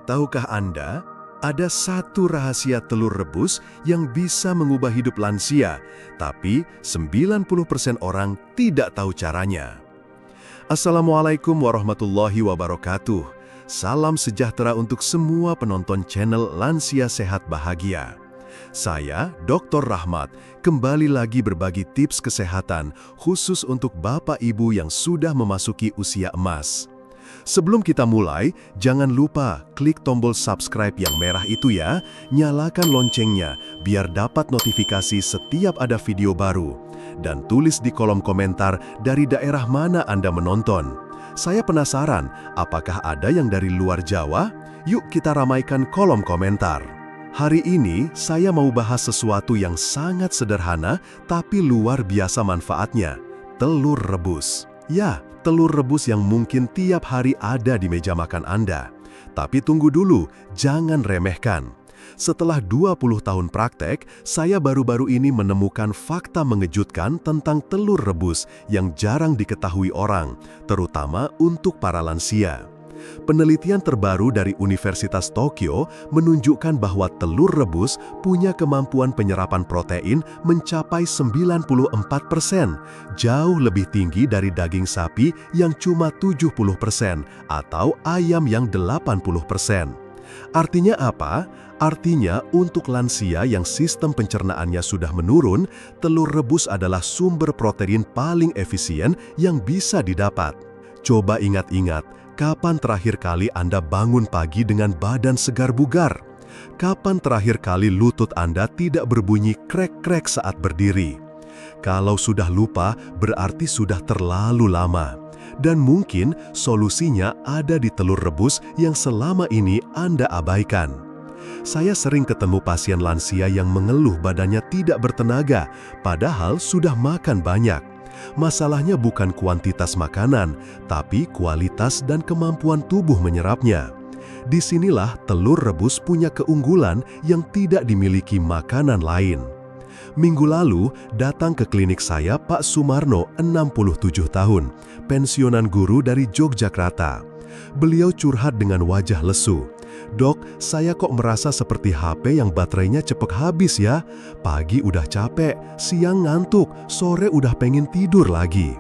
Tahukah Anda, ada satu rahasia telur rebus yang bisa mengubah hidup lansia, tapi 90% orang tidak tahu caranya. Assalamualaikum warahmatullahi wabarakatuh. Salam sejahtera untuk semua penonton channel Lansia Sehat Bahagia. Saya, Dr. Rahmat, kembali lagi berbagi tips kesehatan khusus untuk Bapak Ibu yang sudah memasuki usia emas. Sebelum kita mulai, jangan lupa klik tombol subscribe yang merah itu ya, nyalakan loncengnya biar dapat notifikasi setiap ada video baru. Dan tulis di kolom komentar dari daerah mana Anda menonton. Saya penasaran, apakah ada yang dari luar Jawa? Yuk kita ramaikan kolom komentar. Hari ini saya mau bahas sesuatu yang sangat sederhana tapi luar biasa manfaatnya, telur rebus. Ya, telur rebus yang mungkin tiap hari ada di meja makan Anda. Tapi tunggu dulu, jangan remehkan. Setelah 20 tahun praktek, saya baru-baru ini menemukan fakta mengejutkan tentang telur rebus yang jarang diketahui orang, terutama untuk para lansia. Penelitian terbaru dari Universitas Tokyo menunjukkan bahwa telur rebus punya kemampuan penyerapan protein mencapai 94%, jauh lebih tinggi dari daging sapi yang cuma 70% atau ayam yang 80%. Artinya apa? Artinya untuk lansia yang sistem pencernaannya sudah menurun, telur rebus adalah sumber protein paling efisien yang bisa didapat. Coba ingat-ingat, kapan terakhir kali Anda bangun pagi dengan badan segar bugar? Kapan terakhir kali lutut Anda tidak berbunyi krek-krek saat berdiri? Kalau sudah lupa, berarti sudah terlalu lama. Dan mungkin solusinya ada di telur rebus yang selama ini Anda abaikan. Saya sering ketemu pasien lansia yang mengeluh badannya tidak bertenaga, padahal sudah makan banyak. Masalahnya bukan kuantitas makanan, tapi kualitas dan kemampuan tubuh menyerapnya. Disinilah telur rebus punya keunggulan yang tidak dimiliki makanan lain. Minggu lalu, datang ke klinik saya Pak Sumarno, 67 tahun, pensiunan guru dari Yogyakarta. Beliau curhat dengan wajah lesu. "Dok, saya kok merasa seperti HP yang baterainya cepat habis ya. Pagi udah capek, siang ngantuk, sore udah pengen tidur lagi."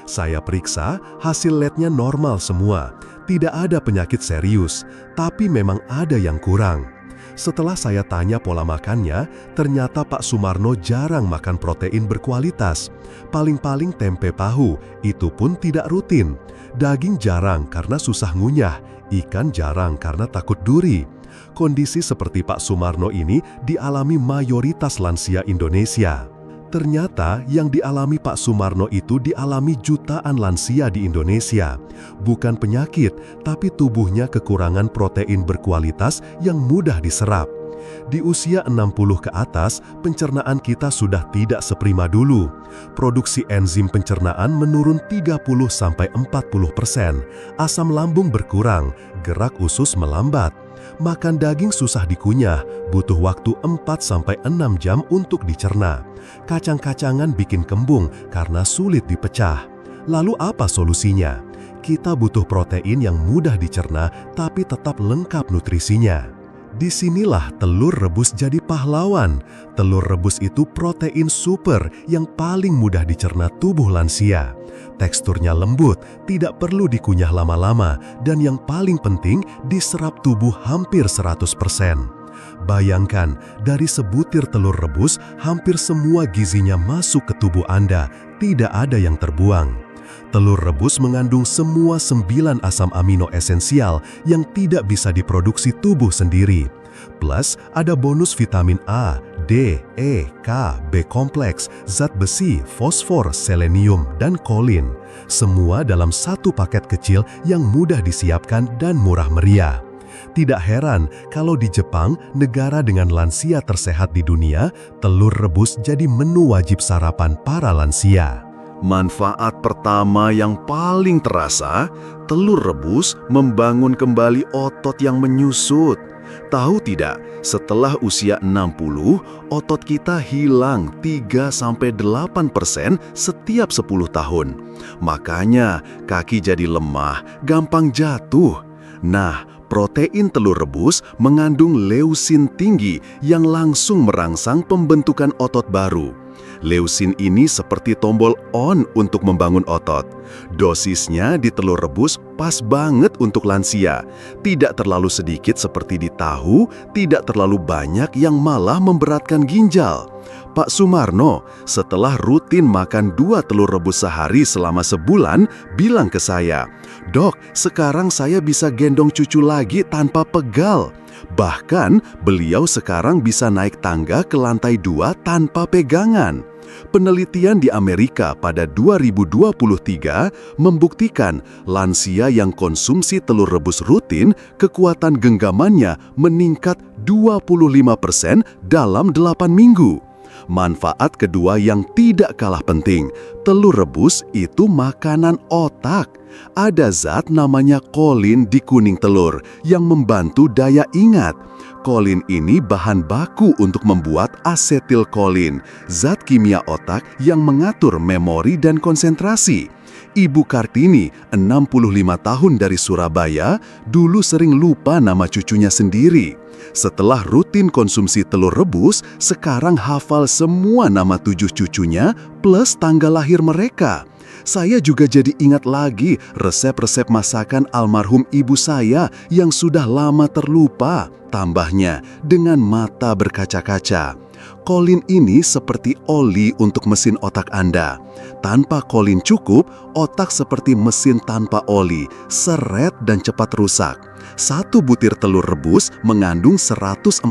Saya periksa, hasil labnya normal semua. Tidak ada penyakit serius, tapi memang ada yang kurang. Setelah saya tanya pola makannya, ternyata Pak Sumarno jarang makan protein berkualitas. Paling-paling tempe tahu, itu pun tidak rutin. Daging jarang karena susah ngunyah, ikan jarang karena takut duri. Kondisi seperti Pak Sumarno ini dialami mayoritas lansia Indonesia. Ternyata yang dialami Pak Sumarno itu dialami jutaan lansia di Indonesia. Bukan penyakit, tapi tubuhnya kekurangan protein berkualitas yang mudah diserap. Di usia 60 ke atas, pencernaan kita sudah tidak seprima dulu. Produksi enzim pencernaan menurun 30-40%, asam lambung berkurang, gerak usus melambat. Makan daging susah dikunyah, butuh waktu 4-6 jam untuk dicerna. Kacang-kacangan bikin kembung karena sulit dipecah. Lalu apa solusinya? Kita butuh protein yang mudah dicerna tapi tetap lengkap nutrisinya. Disinilah telur rebus jadi pahlawan. Telur rebus itu protein super yang paling mudah dicerna tubuh lansia. Teksturnya lembut, tidak perlu dikunyah lama-lama, dan yang paling penting diserap tubuh hampir 100%. Bayangkan, dari sebutir telur rebus, hampir semua gizinya masuk ke tubuh Anda, tidak ada yang terbuang. Telur rebus mengandung semua 9 asam amino esensial yang tidak bisa diproduksi tubuh sendiri. Plus, ada bonus vitamin A, D, E, K, B kompleks, zat besi, fosfor, selenium, dan kolin. Semua dalam satu paket kecil yang mudah disiapkan dan murah meriah. Tidak heran kalau di Jepang, negara dengan lansia tersehat di dunia, telur rebus jadi menu wajib sarapan para lansia. Manfaat pertama yang paling terasa, telur rebus membangun kembali otot yang menyusut. Tahu tidak, setelah usia 60, otot kita hilang 3-8% setiap 10 tahun. Makanya kaki jadi lemah, gampang jatuh. Nah, Protein telur rebus mengandung leusin tinggi yang langsung merangsang pembentukan otot baru. Leusin ini seperti tombol on untuk membangun otot. Dosisnya di telur rebus pas banget untuk lansia. Tidak terlalu sedikit seperti di tahu, tidak terlalu banyak yang malah memberatkan ginjal. Pak Sumarno, setelah rutin makan 2 telur rebus sehari selama sebulan, bilang ke saya, "Dok, sekarang saya bisa gendong cucu lagi tanpa pegal." Bahkan, beliau sekarang bisa naik tangga ke lantai 2 tanpa pegangan. Penelitian di Amerika pada 2023 membuktikan lansia yang konsumsi telur rebus rutin, kekuatan genggamannya meningkat 25% dalam 8 minggu. Manfaat kedua yang tidak kalah penting, telur rebus itu makanan otak. Ada zat namanya kolin di kuning telur yang membantu daya ingat. Kolin ini bahan baku untuk membuat asetilkolin, zat kimia otak yang mengatur memori dan konsentrasi. Ibu Kartini, 65 tahun dari Surabaya, dulu sering lupa nama cucunya sendiri. Setelah rutin konsumsi telur rebus, sekarang hafal semua nama 7 cucunya plus tanggal lahir mereka. Saya juga jadi ingat lagi resep-resep masakan almarhum ibu saya yang sudah lama terlupa. Tambahnya, dengan mata berkaca-kaca. Kolin ini seperti oli untuk mesin otak Anda. Tanpa kolin cukup, otak seperti mesin tanpa oli, seret dan cepat rusak. 1 butir telur rebus mengandung 147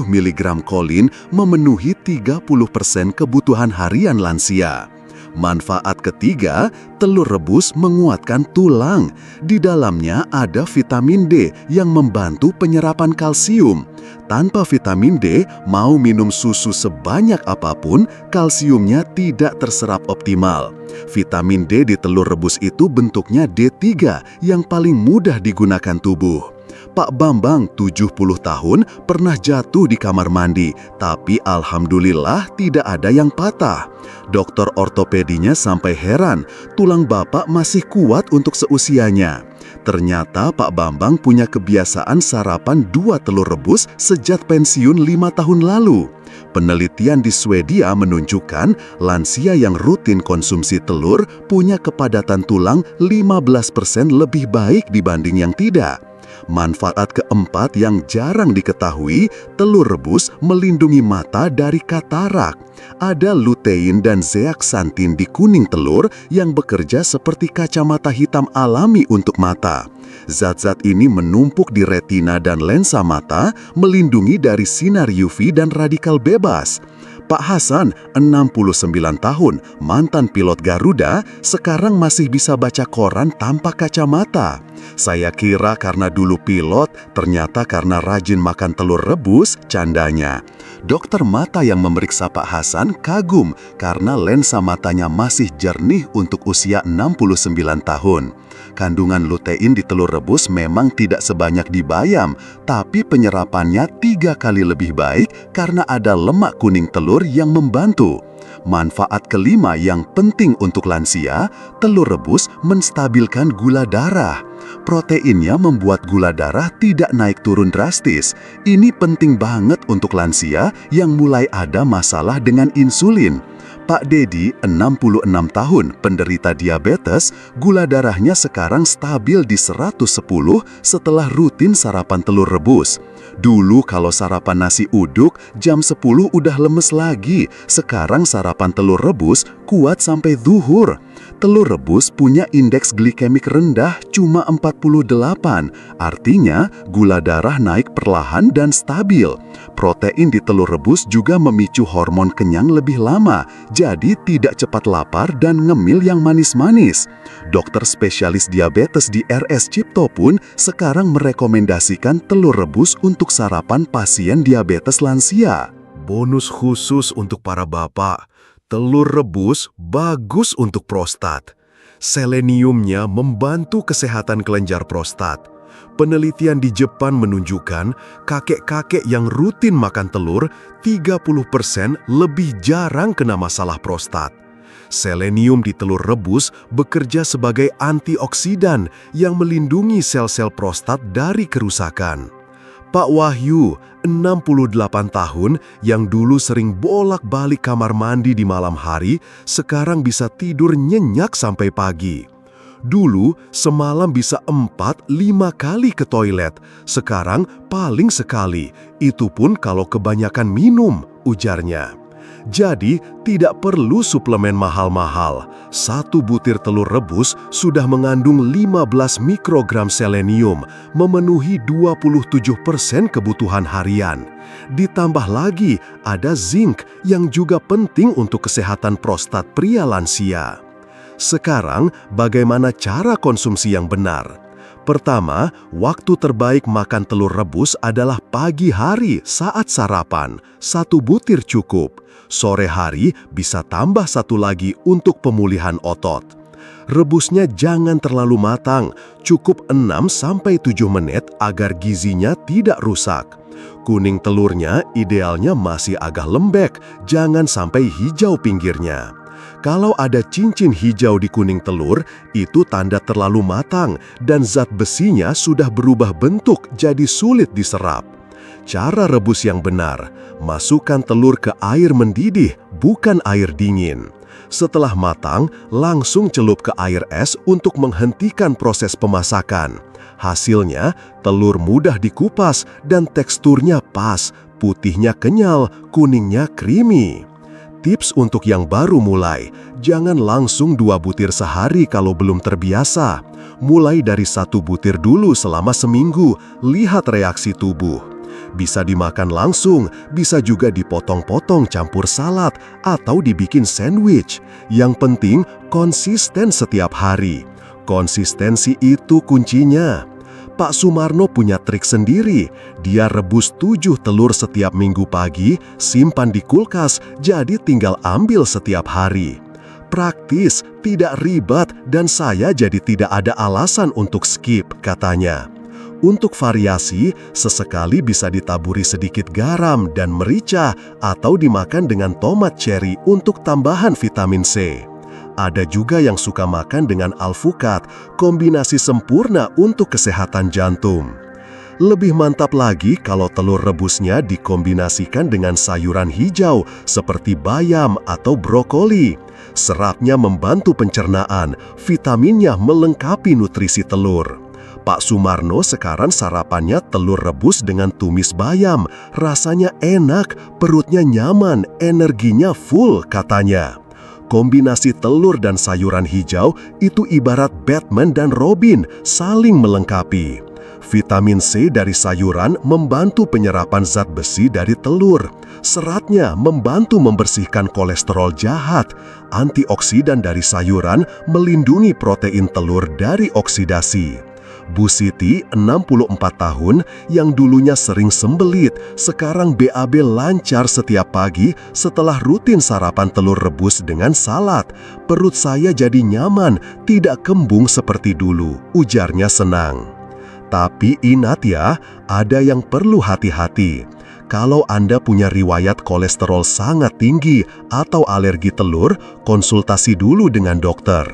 mg kolin, memenuhi 30% kebutuhan harian lansia. Manfaat ketiga, telur rebus menguatkan tulang. Di dalamnya ada vitamin D yang membantu penyerapan kalsium. Tanpa vitamin D, mau minum susu sebanyak apapun, kalsiumnya tidak terserap optimal. Vitamin D di telur rebus itu bentuknya D3 yang paling mudah digunakan tubuh. Pak Bambang, 70 tahun, pernah jatuh di kamar mandi, tapi alhamdulillah tidak ada yang patah. Dokter ortopedinya sampai heran, tulang bapak masih kuat untuk seusianya. Ternyata Pak Bambang punya kebiasaan sarapan 2 telur rebus sejak pensiun 5 tahun lalu. Penelitian di Swedia menunjukkan lansia yang rutin konsumsi telur punya kepadatan tulang 15% lebih baik dibanding yang tidak. Manfaat keempat yang jarang diketahui, telur rebus melindungi mata dari katarak. Ada lutein dan zeaksantin di kuning telur yang bekerja seperti kacamata hitam alami untuk mata. Zat-zat ini menumpuk di retina dan lensa mata, melindungi dari sinar UV dan radikal bebas. Pak Hasan, 69 tahun, mantan pilot Garuda, sekarang masih bisa baca koran tanpa kacamata. Saya kira karena dulu pilot, ternyata karena rajin makan telur rebus, candanya. Dokter mata yang memeriksa Pak Hasan kagum karena lensa matanya masih jernih untuk usia 69 tahun. Kandungan lutein di telur rebus memang tidak sebanyak di bayam, tapi penyerapannya 3 kali lebih baik karena ada lemak kuning telur yang membantu. Manfaat kelima yang penting untuk lansia, telur rebus menstabilkan gula darah. Proteinnya membuat gula darah tidak naik turun drastis. Ini penting banget untuk lansia yang mulai ada masalah dengan insulin. Pak Dedi, 66 tahun, penderita diabetes, gula darahnya sekarang stabil di 110 setelah rutin sarapan telur rebus. Dulu kalau sarapan nasi uduk, jam 10 udah lemes lagi. Sekarang sarapan telur rebus kuat sampai zuhur. Telur rebus punya indeks glikemik rendah cuma 48, artinya gula darah naik perlahan dan stabil. Protein di telur rebus juga memicu hormon kenyang lebih lama, jadi tidak cepat lapar dan ngemil yang manis-manis. Dokter spesialis diabetes di RS Cipto pun sekarang merekomendasikan telur rebus untuk sarapan pasien diabetes lansia. Bonus khusus untuk para bapak. Telur rebus bagus untuk prostat. Seleniumnya membantu kesehatan kelenjar prostat. Penelitian di Jepang menunjukkan kakek-kakek yang rutin makan telur 30% lebih jarang kena masalah prostat. Selenium di telur rebus bekerja sebagai antioksidan yang melindungi sel-sel prostat dari kerusakan. Pak Wahyu, 68 tahun, yang dulu sering bolak-balik kamar mandi di malam hari, sekarang bisa tidur nyenyak sampai pagi. Dulu, semalam bisa 4-5 kali ke toilet, sekarang paling sekali, itu pun kalau kebanyakan minum, ujarnya. Jadi, tidak perlu suplemen mahal-mahal. 1 butir telur rebus sudah mengandung 15 mikrogram selenium, memenuhi 27% kebutuhan harian. Ditambah lagi, ada zinc yang juga penting untuk kesehatan prostat pria lansia. Sekarang, bagaimana cara konsumsi yang benar? Pertama, waktu terbaik makan telur rebus adalah pagi hari saat sarapan, 1 butir cukup. Sore hari bisa tambah 1 lagi untuk pemulihan otot. Rebusnya jangan terlalu matang, cukup 6-7 menit agar gizinya tidak rusak. Kuning telurnya idealnya masih agak lembek, jangan sampai hijau pinggirnya. Kalau ada cincin hijau di kuning telur, itu tanda terlalu matang dan zat besinya sudah berubah bentuk jadi sulit diserap. Cara rebus yang benar, masukkan telur ke air mendidih, bukan air dingin. Setelah matang, langsung celup ke air es untuk menghentikan proses pemasakan. Hasilnya, telur mudah dikupas dan teksturnya pas, putihnya kenyal, kuningnya creamy. Tips untuk yang baru mulai, jangan langsung 2 butir sehari kalau belum terbiasa. Mulai dari 1 butir dulu selama seminggu, lihat reaksi tubuh. Bisa dimakan langsung, bisa juga dipotong-potong campur salad, atau dibikin sandwich. Yang penting, konsisten setiap hari. Konsistensi itu kuncinya. Pak Sumarno punya trik sendiri. Dia rebus 7 telur setiap minggu pagi, simpan di kulkas, jadi tinggal ambil setiap hari. Praktis, tidak ribet, dan saya jadi tidak ada alasan untuk skip, katanya. Untuk variasi, sesekali bisa ditaburi sedikit garam dan merica atau dimakan dengan tomat cherry untuk tambahan vitamin C. Ada juga yang suka makan dengan alpukat, kombinasi sempurna untuk kesehatan jantung. Lebih mantap lagi kalau telur rebusnya dikombinasikan dengan sayuran hijau seperti bayam atau brokoli. Seratnya membantu pencernaan, vitaminnya melengkapi nutrisi telur. Pak Sumarno sekarang sarapannya telur rebus dengan tumis bayam. Rasanya enak, perutnya nyaman, energinya full, katanya. Kombinasi telur dan sayuran hijau itu ibarat Batman dan Robin, saling melengkapi. Vitamin C dari sayuran membantu penyerapan zat besi dari telur. Seratnya membantu membersihkan kolesterol jahat. Antioksidan dari sayuran melindungi protein telur dari oksidasi. Bu Siti, 64 tahun, yang dulunya sering sembelit, sekarang BAB lancar setiap pagi setelah rutin sarapan telur rebus dengan salad. Perut saya jadi nyaman, tidak kembung seperti dulu, ujarnya senang. Tapi ingat ya, ada yang perlu hati-hati. Kalau Anda punya riwayat kolesterol sangat tinggi atau alergi telur, konsultasi dulu dengan dokter.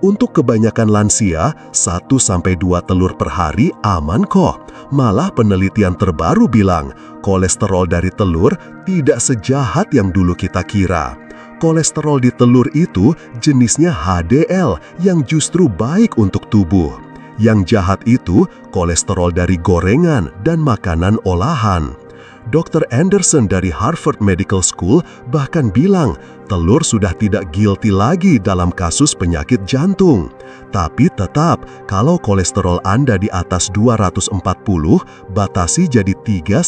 Untuk kebanyakan lansia, 1-2 telur per hari aman kok. Malah penelitian terbaru bilang, kolesterol dari telur tidak sejahat yang dulu kita kira. Kolesterol di telur itu jenisnya HDL yang justru baik untuk tubuh. Yang jahat itu kolesterol dari gorengan dan makanan olahan. Dr. Anderson dari Harvard Medical School bahkan bilang telur sudah tidak guilty lagi dalam kasus penyakit jantung. Tapi tetap, kalau kolesterol Anda di atas 240, batasi jadi 3-4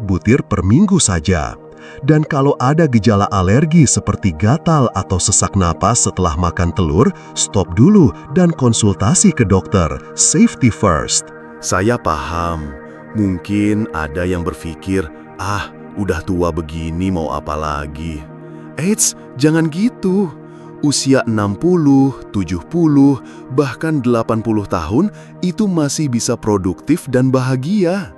butir per minggu saja. Dan kalau ada gejala alergi seperti gatal atau sesak napas setelah makan telur, stop dulu dan konsultasi ke dokter. Safety first. Saya paham. Mungkin ada yang berpikir, udah tua begini mau apa lagi? Eits, jangan gitu. Usia 60, 70, bahkan 80 tahun itu masih bisa produktif dan bahagia.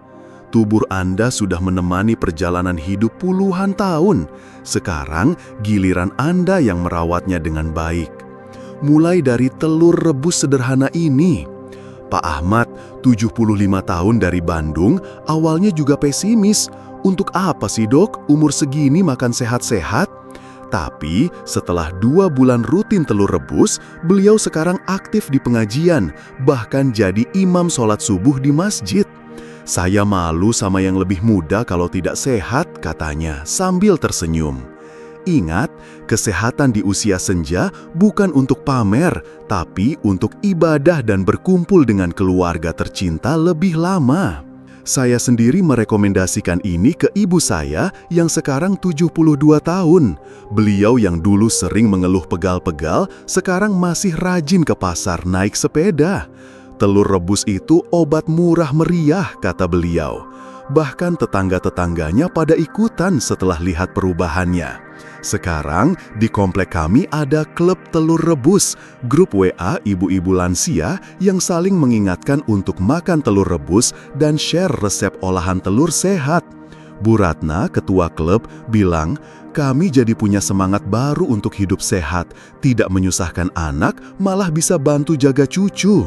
tubuh Anda sudah menemani perjalanan hidup puluhan tahun. Sekarang giliran Anda yang merawatnya dengan baik. Mulai dari telur rebus sederhana ini. Pak Ahmad, 75 tahun dari Bandung, awalnya juga pesimis. Untuk apa sih dok, umur segini makan sehat-sehat? Tapi setelah 2 bulan rutin telur rebus, beliau sekarang aktif di pengajian, bahkan jadi imam sholat subuh di masjid. Saya malu sama yang lebih muda kalau tidak sehat, katanya sambil tersenyum. Ingat, kesehatan di usia senja bukan untuk pamer, tapi untuk ibadah dan berkumpul dengan keluarga tercinta lebih lama. Saya sendiri merekomendasikan ini ke ibu saya yang sekarang 72 tahun. Beliau yang dulu sering mengeluh pegal-pegal, sekarang masih rajin ke pasar naik sepeda. Telur rebus itu obat murah meriah, kata beliau. Bahkan tetangga-tetangganya pada ikutan setelah lihat perubahannya. Sekarang di komplek kami ada klub telur rebus, grup WA ibu-ibu lansia yang saling mengingatkan untuk makan telur rebus dan share resep olahan telur sehat. Bu Ratna, ketua klub, bilang, "Kami jadi punya semangat baru untuk hidup sehat, tidak menyusahkan anak, malah bisa bantu jaga cucu."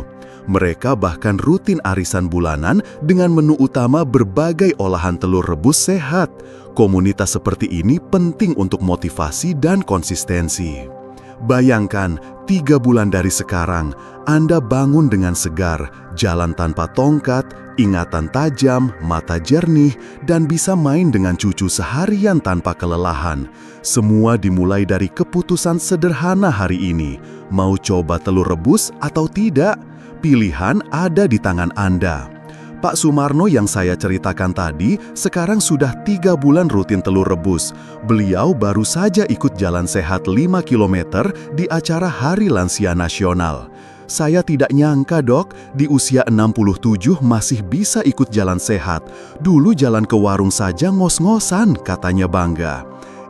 Mereka bahkan rutin arisan bulanan dengan menu utama berbagai olahan telur rebus sehat. Komunitas seperti ini penting untuk motivasi dan konsistensi. Bayangkan, 3 bulan dari sekarang, Anda bangun dengan segar, jalan tanpa tongkat, ingatan tajam, mata jernih, dan bisa main dengan cucu seharian tanpa kelelahan. Semua dimulai dari keputusan sederhana hari ini. Mau coba telur rebus atau tidak? Pilihan ada di tangan Anda. Pak Sumarno yang saya ceritakan tadi sekarang sudah 3 bulan rutin telur rebus. Beliau baru saja ikut jalan sehat 5 km di acara Hari Lansia Nasional. Saya tidak nyangka dok, di usia 67 masih bisa ikut jalan sehat. Dulu jalan ke warung saja ngos-ngosan, katanya bangga.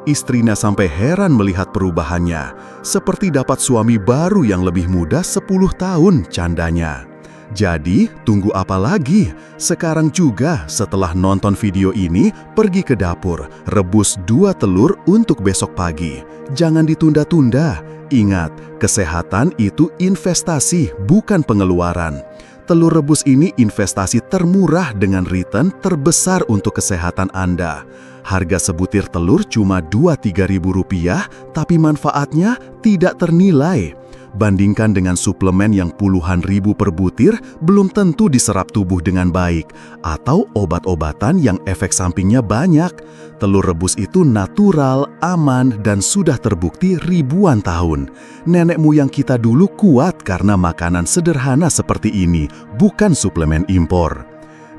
Istrinya sampai heran melihat perubahannya. Seperti dapat suami baru yang lebih muda 10 tahun, candanya. Jadi, tunggu apa lagi? Sekarang juga setelah nonton video ini, pergi ke dapur, rebus 2 telur untuk besok pagi. Jangan ditunda-tunda. Ingat, kesehatan itu investasi, bukan pengeluaran. Telur rebus ini investasi termurah dengan return terbesar untuk kesehatan Anda. Harga sebutir telur cuma Rp2-3.000, tapi manfaatnya tidak ternilai. Bandingkan dengan suplemen yang puluhan ribu per butir, belum tentu diserap tubuh dengan baik, atau obat-obatan yang efek sampingnya banyak. Telur rebus itu natural, aman, dan sudah terbukti ribuan tahun. Nenek moyang kita dulu kuat karena makanan sederhana seperti ini, bukan suplemen impor.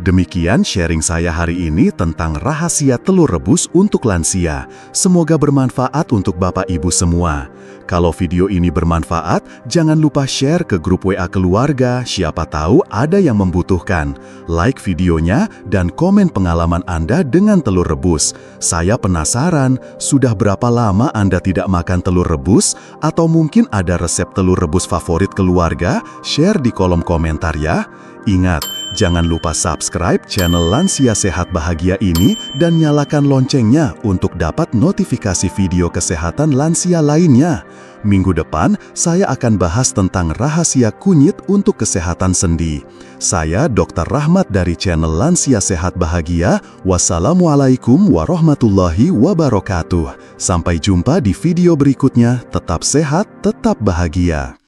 Demikian sharing saya hari ini tentang rahasia telur rebus untuk lansia. Semoga bermanfaat untuk Bapak Ibu semua. Kalau video ini bermanfaat, jangan lupa share ke grup WA keluarga, siapa tahu ada yang membutuhkan. Like videonya dan komen pengalaman Anda dengan telur rebus. Saya penasaran, sudah berapa lama Anda tidak makan telur rebus? Atau mungkin ada resep telur rebus favorit keluarga? Share di kolom komentar ya. Ingat, jangan lupa subscribe channel Lansia Sehat Bahagia ini dan nyalakan loncengnya untuk dapat notifikasi video kesehatan lansia lainnya. Minggu depan, saya akan bahas tentang rahasia kunyit untuk kesehatan sendi. Saya Dr. Rahmat dari channel Lansia Sehat Bahagia. Wassalamualaikum warahmatullahi wabarakatuh. Sampai jumpa di video berikutnya. Tetap sehat, tetap bahagia.